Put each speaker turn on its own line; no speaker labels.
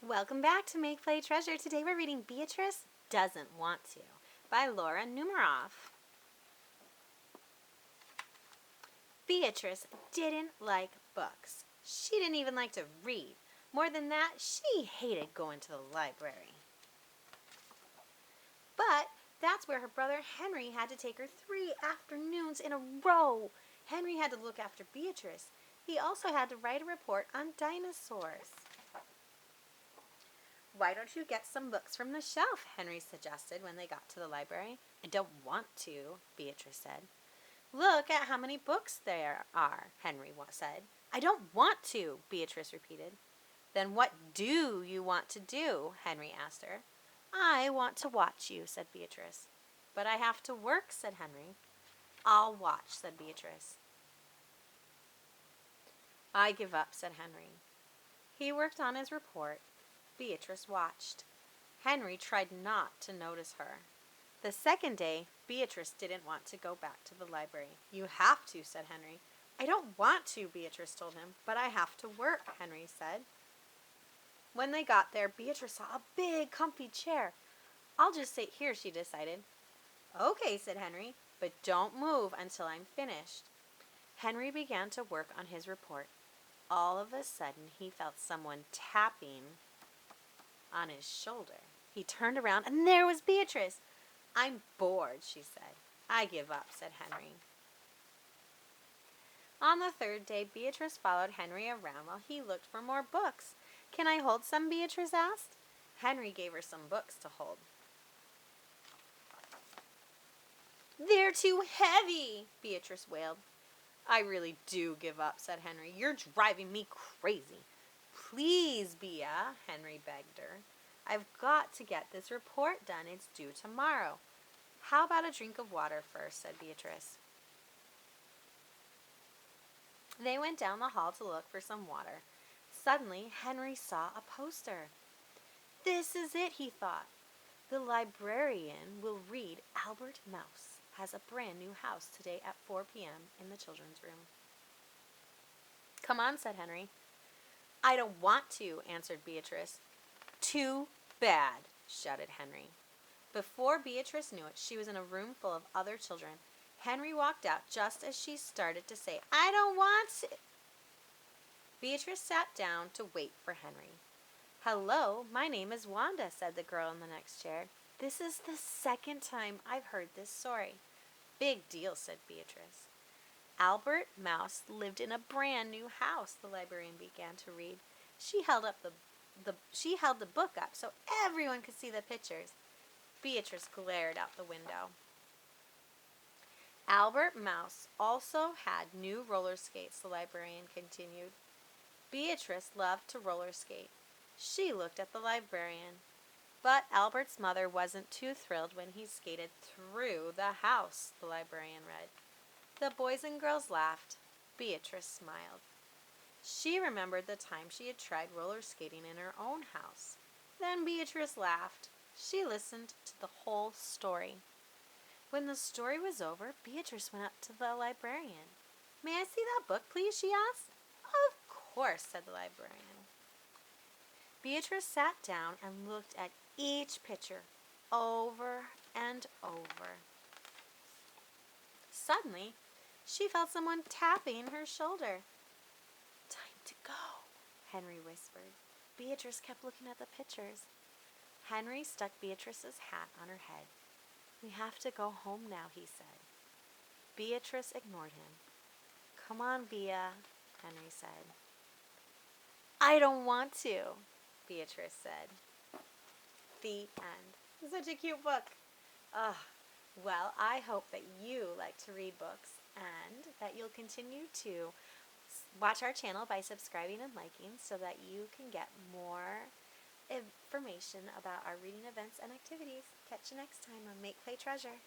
Welcome back to Make Play Treasure. Today we're reading Beatrice Doesn't Want To by Laura Numeroff. Beatrice didn't like books. She didn't even like to read. More than that, she hated going to the library. But that's where her brother Henry had to take her 3 afternoons in a row. Henry had to look after Beatrice. He also had to write a report on dinosaurs. "Why don't you get some books from the shelf?" Henry suggested when they got to the library. "I don't want to," Beatrice said. "Look at how many books there are," Henry said. "I don't want to," Beatrice repeated. "Then what do you want to do?" Henry asked her. "I want to watch you," said Beatrice. "But I have to work," said Henry. "I'll watch," said Beatrice. "I give up," said Henry. He worked on his report. Beatrice watched. Henry tried not to notice her. The second day, Beatrice didn't want to go back to the library. "You have to," said Henry. "I don't want to," Beatrice told him. "But I have to work," Henry said. When they got there, Beatrice saw a big, comfy chair. "I'll just sit here," she decided. "Okay," said Henry, "but don't move until I'm finished." Henry began to work on his report. All of a sudden, he felt someone tapping on his shoulder. He turned around, and there was Beatrice. "I'm bored," she said. "I give up," said Henry. On the third day, Beatrice followed Henry around while he looked for more books. "Can I hold some?" Beatrice asked. Henry gave her some books to hold. "They're too heavy," Beatrice wailed. "I really do give up," said Henry. "You're driving me crazy." "Please, Bea," Henry begged her. "I've got to get this report done. It's due tomorrow." "How about a drink of water first?" said Beatrice. They went down the hall to look for some water. Suddenly, Henry saw a poster. "This is it," he thought. "The librarian will read Albert Mouse has a brand new house today at 4 p.m. in the children's room." "Come on," said Henry. "I don't want to," answered Beatrice. "Too bad," shouted Henry. Before Beatrice knew it, she was in a room full of other children. Henry walked out just as she started to say, "I don't want to." Beatrice sat down to wait for Henry. "Hello, my name is Wanda," said the girl in the next chair. "This is the second time I've heard this story." "Big deal," said Beatrice. "Albert Mouse lived in a brand new house," the librarian began to read. She held the book up so everyone could see the pictures. Beatrice glared out the window. "Albert Mouse also had new roller skates," the librarian continued. Beatrice loved to roller skate. She looked at the librarian. "But Albert's mother wasn't too thrilled when he skated through the house," the librarian read. The boys and girls laughed. Beatrice smiled. She remembered the time she had tried roller skating in her own house. Then Beatrice laughed. She listened to the whole story. When the story was over, Beatrice went up to the librarian. "May I see that book, please?" she asked. "Of course," said the librarian. Beatrice sat down and looked at each picture over and over. Suddenly, she felt someone tapping her shoulder. "Time to go," Henry whispered. Beatrice kept looking at the pictures. Henry stuck Beatrice's hat on her head. "We have to go home now," he said. Beatrice ignored him. "Come on, Bea," Henry said. "I don't want to," Beatrice said. The end. Such a cute book. Well, I hope that you like to read books and that you'll continue to watch our channel by subscribing and liking so that you can get more information about our reading events and activities. Catch you next time on Make Play Treasure.